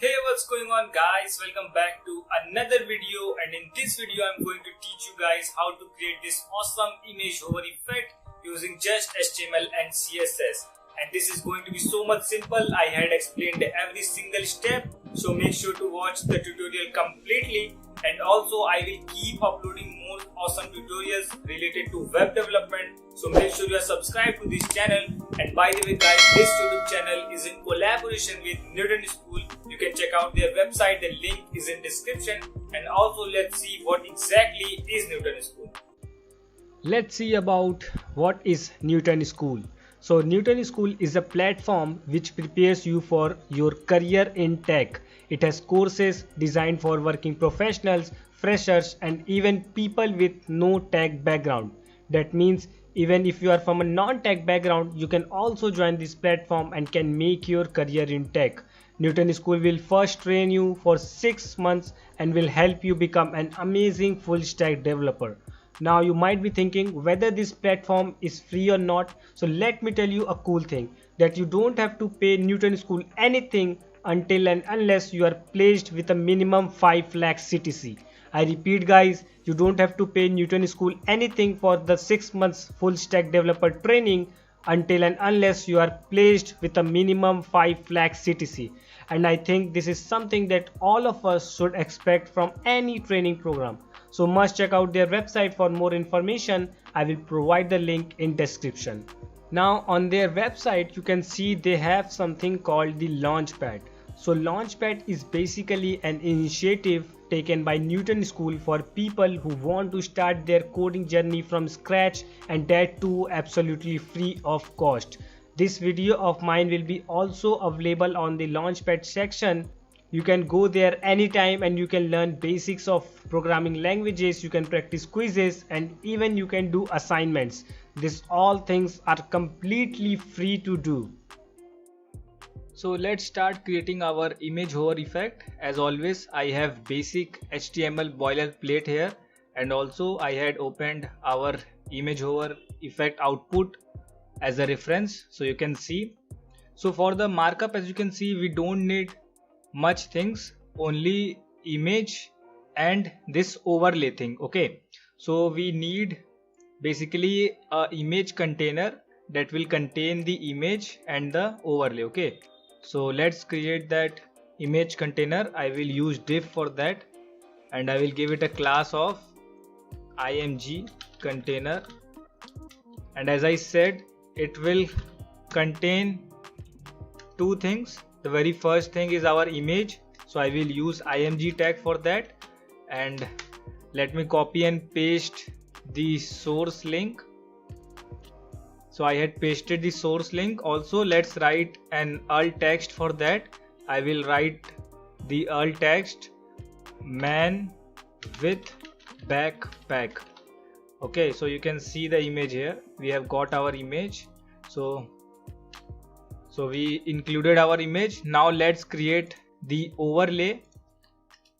Hey, what's going on guys? Welcome back to another video, and in this video I'm going to teach you guys how to create this awesome image hover effect using just HTML and CSS. And this is going to be so much simple. I had explained every single step, so make sure to watch the tutorial completely. And also I will keep uploading more awesome tutorials related to web development, so make sure you are subscribed to this channel. And by the way guys, this YouTube channel is in collaboration with Newton School. You can check out their website, the link is in description. And also let's see what exactly is Newton School. Let's see about what is Newton School. So Newton School is a platform which prepares you for your career in tech. It has courses designed for working professionals, freshers, and even people with no tech background. That means even if you are from a non-tech background, you can also join this platform and can make your career in tech. Newton School will first train you for 6 months and will help you become an amazing full stack developer. Now you might be thinking whether this platform is free or not. So let me tell you a cool thing, that you don't have to pay Newton School anything until and unless you are placed with a minimum 5 lakh CTC. I repeat guys, you don't have to pay Newton School anything for the 6 months full stack developer training until and unless you are placed with a minimum 5 lakh CTC. And I think this is something that all of us should expect from any training program. So must check out their website for more information. I will provide the link in description. Now on their website you can see they have something called the Launchpad. So Launchpad is basically an initiative taken by Newton School for people who want to start their coding journey from scratch, and that too absolutely free of cost. This video of mine will be also available on the Launchpad section. You can go there anytime and you can learn basics of programming languages, you can practice quizzes, and even you can do assignments. These all things are completely free to do. So let's start creating our image hover effect. As always, I have basic HTML boilerplate here, and also I had opened our image hover effect output as a reference, so you can see. So for the markup, as you can see, we don't need much things, only image and this overlay thing. Okay, so we need basically a image container that will contain the image and the overlay. Okay, so let's create that image container. I will use div for that, and I will give it a class of img container. And as I said, it will contain two things. The very first thing is our image, so I will use img tag for that. And let me copy and paste the source link. So I had pasted the source link. Also let's write an alt text for that. I will write the alt text man with backpack. Okay, so you can see the image here. We have got our image. So we included our image. Now let's create the overlay.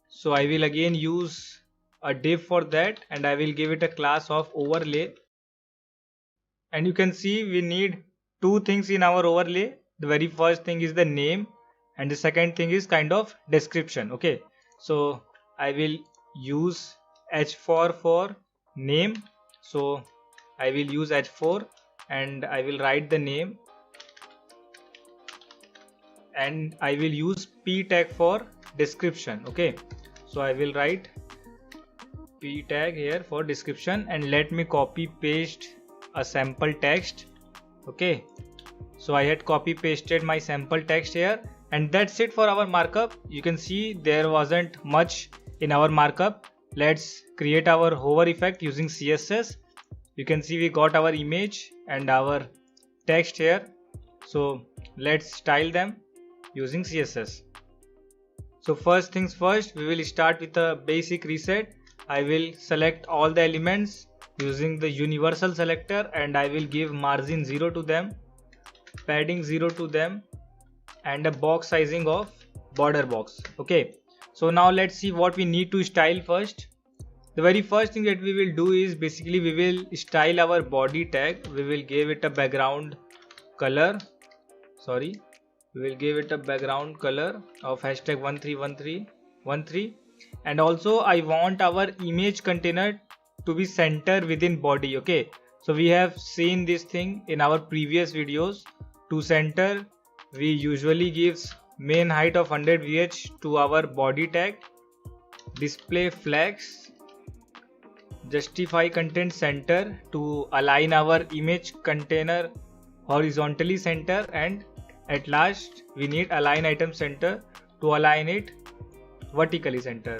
So I will again use a div for that, and I will give it a class of overlay. And you can see we need two things in our overlay. The very first thing is the name, and the second thing is kind of description. Okay, so I will use h4 for name. So I will use h4 and I will write the name, and I will use p tag for description. Okay, so I will write p tag here for description, and let me copy paste a sample text. Okay, so I had copy pasted my sample text here, and that's it for our markup. You can see there wasn't much in our markup. Let's create our hover effect using CSS. You can see we got our image and our text here. So let's style them using CSS. So first things first, we will start with a basic reset. I will select all the elements using the universal selector, and I will give margin 0 to them, padding 0 to them, and a box sizing of border box. Okay, so now let's see what we need to style first. The very first thing that we will do is basically we will style our body tag. We will give it a background color, We will give it a background color of hashtag 131313. And also I want our image container to be center within body. Okay, so we have seen this thing in our previous videos. To center, we usually gives main height of 100 VH to our body tag, display flex, justify content center to align our image container horizontally center, and at last we need align item center to align it vertically center.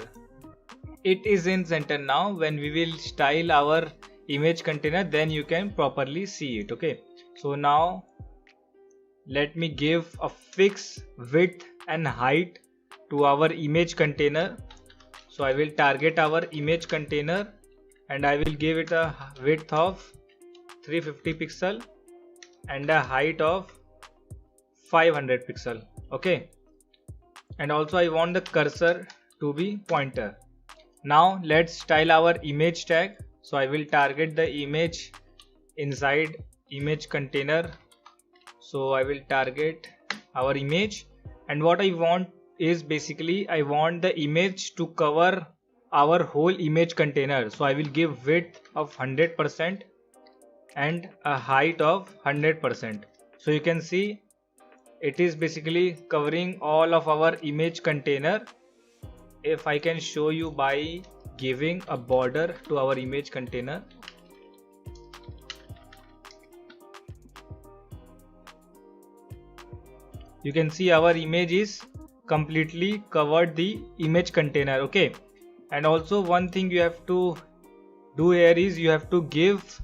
It is in center now. When we will style our image container, then you can properly see it. Okay, so now let me give a fixed width and height to our image container. So I will target our image container and I will give it a width of 350 pixel and a height of 500 pixel. Okay, and also I want the cursor to be pointer. Now let's style our image tag. So I will target the image inside image container. So I will target our image, and what I want is basically I want the image to cover our whole image container. So I will give width of 100% and a height of 100%. So you can see it is basically covering all of our image container. If I can show you by giving a border to our image container. You can see our image is completely covered the image container. Okay, and also one thing you have to do here is you have to give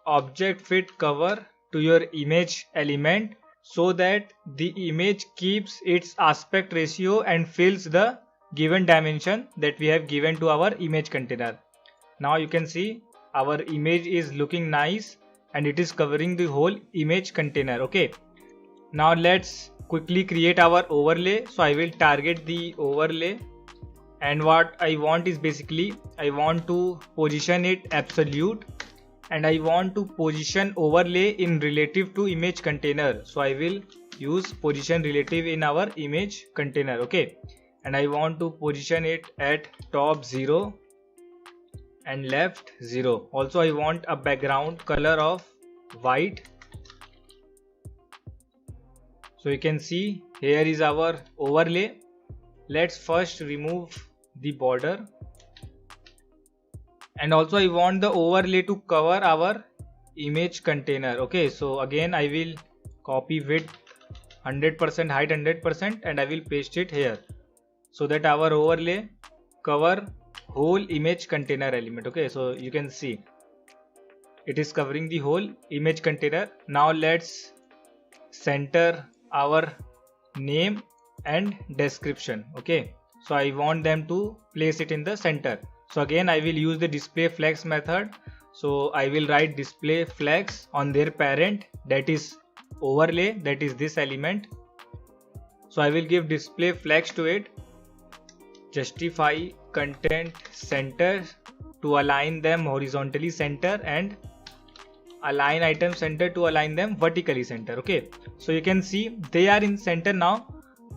object fit cover to your image element so that the image keeps its aspect ratio and fills the given dimension that we have given to our image container. Now you can see our image is looking nice and it is covering the whole image container. Okay, now let's quickly create our overlay. So I will target the overlay, and what I want is basically I want to position it absolute and I want to position overlay in relative to image container. So I will use position relative in our image container. Okay, and I want to position it at top 0 and left 0. Also I want a background color of white. So you can see here is our overlay. Let's first remove the border, and also I want the overlay to cover our image container. Okay, so again I will copy width 100%, height 100%, and I will paste it here so that our overlay cover whole image container element. Okay, so you can see it is covering the whole image container. Now let's center our name and description. Okay, so I want them to place it in the center. So again I will use the display flex method. So I will write display flex on their parent, that is overlay, that is this element. So I will give display flex to it, justify content center to align them horizontally center, and align item center to align them vertically center. Okay, so you can see they are in center now,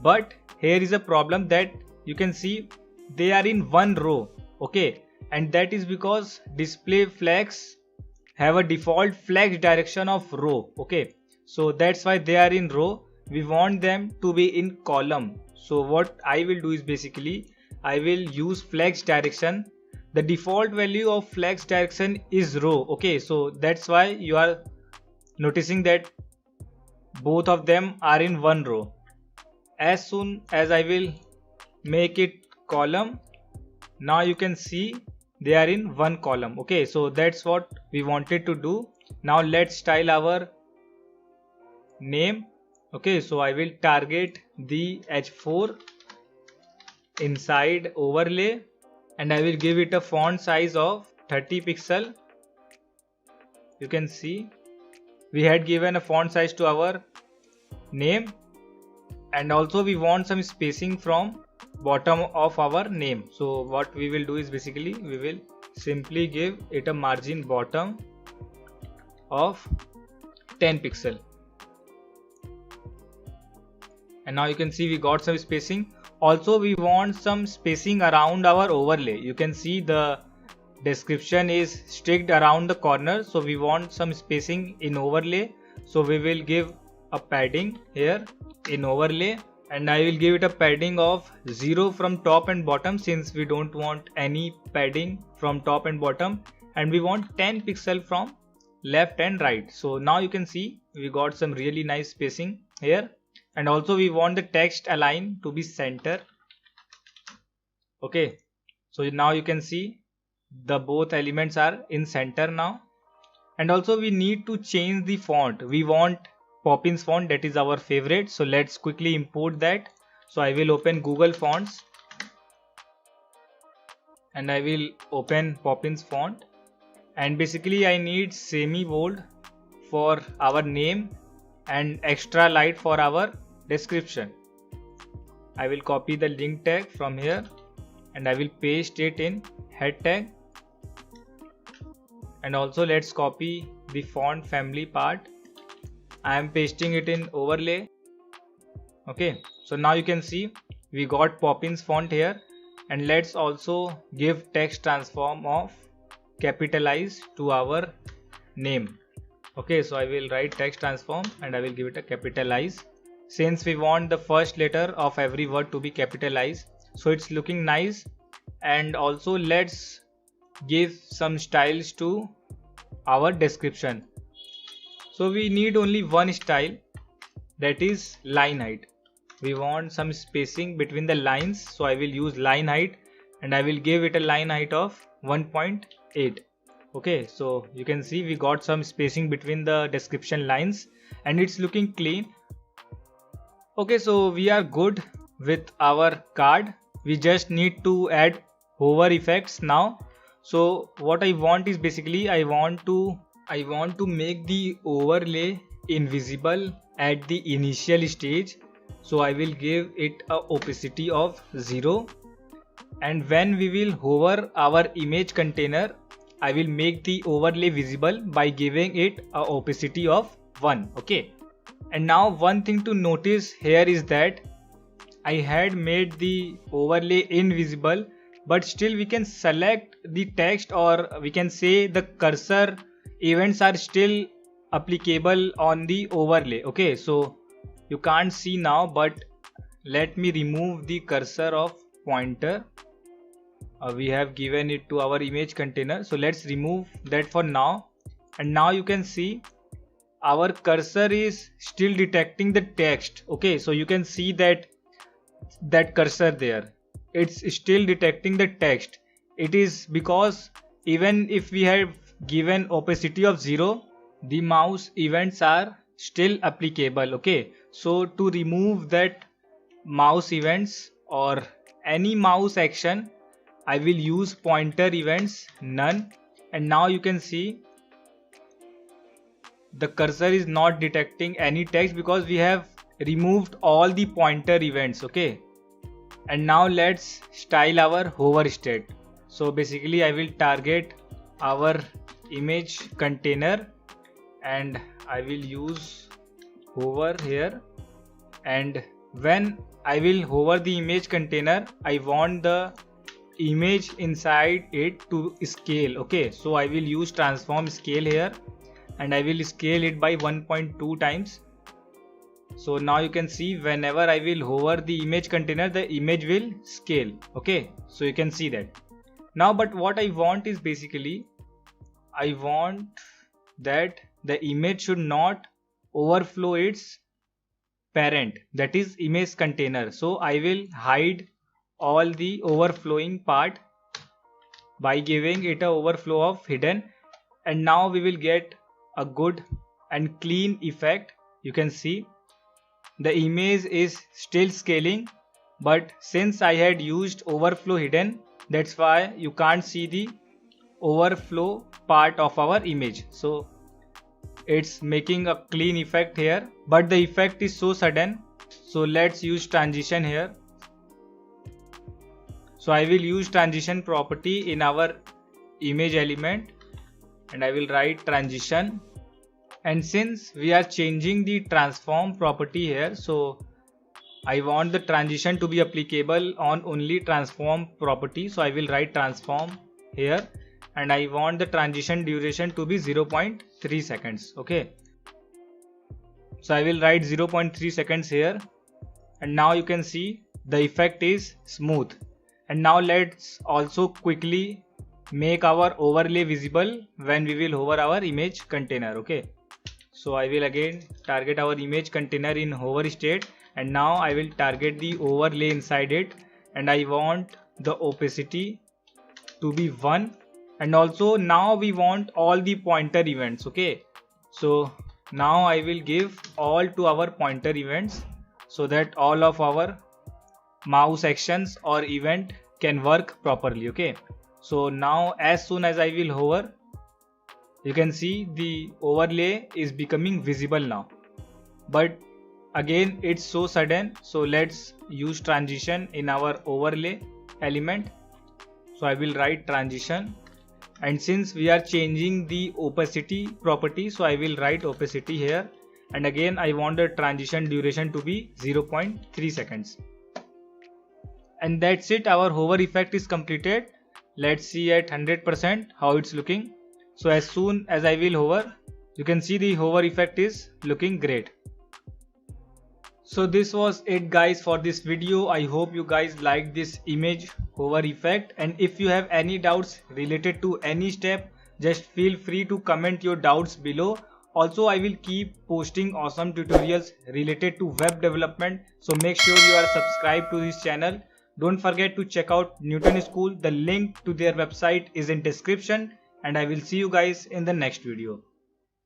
but here is a problem that you can see they are in one row. Okay, and that is because display flex have a default flex direction of row. Okay, so that's why they are in row. We want them to be in column. So what I will do is basically I will use flex direction. The default value of flex direction is row. Okay, so that's why you are noticing that both of them are in one row. As soon as I will make it column, now you can see they are in one column. Okay, so that's what we wanted to do. Now let's style our name. Okay, so I will target the H4 inside overlay, and I will give it a font size of 30 pixel. You can see we had given a font size to our name, and also we want some spacing from bottom of our name. So what we will do is basically we will simply give it a margin bottom of 10 pixel. and now you can see we got some spacing. Also we want some spacing around our overlay. You can see the description is strict around the corner, so we want some spacing in overlay. So we will give a padding here in overlay, and I will give it a padding of 0 from top and bottom, since we don't want any padding from top and bottom, and we want 10 pixel from left and right. So now you can see we got some really nice spacing here, and also we want the text align to be center. Okay, so now you can see the both elements are in center now. And also we need to change the font. We want Poppins font, that is our favorite, so let's quickly import that. So I will open Google Fonts and I will open Poppins font, and basically I need semi bold for our name and extra light for our description. I will copy the link tag from here and I will paste it in head tag, and also let's copy the font family part. I am pasting it in overlay. Okay, so now you can see we got Poppins font here, and let's also give text transform of capitalize to our name. Okay, so I will write text transform and I will give it a capitalize, since we want the first letter of every word to be capitalized. So it's looking nice. And also let's give some styles to our description. So we need only one style, that is line height. We want some spacing between the lines, so I will use line height and I will give it a line height of 1.8. Okay, so you can see we got some spacing between the description lines and it's looking clean. Okay, so we are good with our card. We just need to add hover effects now. So what I want is basically I want to make the overlay invisible at the initial stage. So I will give it a opacity of 0, and when we will hover our image container, I will make the overlay visible by giving it a opacity of 1. Okay, and now one thing to notice here is that I had made the overlay invisible, but still we can select the text, or we can say the cursor events are still applicable on the overlay. Okay, so you can't see now, but let me remove the cursor of pointer. We have given it to our image container, so let's remove that for now. And now you can see our cursor is still detecting the text. Okay, so you can see that cursor there, it's still detecting the text. It is because even if we have given opacity of 0, the mouse events are still applicable. Okay, so to remove that mouse events or any mouse action, I will use pointer events none, and now you can see the cursor is not detecting any text because we have removed all the pointer events. Okay, and now let's style our hover state. So basically I will target our image container and I will use hover here, and when I will hover the image container, I want the image inside it to scale. Okay, so I will use transform scale here and I will scale it by 1.2 times. So now you can see whenever I will hover the image container, the image will scale. Okay, so you can see that now. But what I want is basically I want that the image should not overflow its parent, that is image container. So I will hide all the overflowing part by giving it a overflow of hidden, and now we will get a good and clean effect. You can see the image is still scaling, but since I had used overflow hidden, that's why you can't see the overflow part of our image. So it's making a clean effect here, but the effect is so sudden. So let's use transition here. So I will use transition property in our image element and I will write transition. And since we are changing the transform property here, so I want the transition to be applicable on only transform property, so I will write transform here, and I want the transition duration to be 0.3 seconds. Okay, so I will write 0.3 seconds here, and now you can see the effect is smooth. And now let's also quickly make our overlay visible when we will hover our image container. Okay, so I will again target our image container in hover state, and now I will target the overlay inside it, and I want the opacity to be 1, and also now we want all the pointer events. Okay, so now I will give all to our pointer events so that all of our mouse actions or event can work properly. Okay, so now as soon as I will hover, you can see the overlay is becoming visible now, but again it's so sudden, so let's use transition in our overlay element. So I will write transition, and since we are changing the opacity property, so I will write opacity here, and again I want the transition duration to be 0.3 seconds. And that's it, our hover effect is completed. Let's see at 100% how it's looking. So as soon as I will hover, you can see the hover effect is looking great. So this was it guys for this video. I hope you guys liked this image hover effect, and if you have any doubts related to any step, just feel free to comment your doubts below. Also, I will keep posting awesome tutorials related to web development, so make sure you are subscribed to this channel. Don't forget to check out Newton School. The link to their website is in description, and I will see you guys in the next video.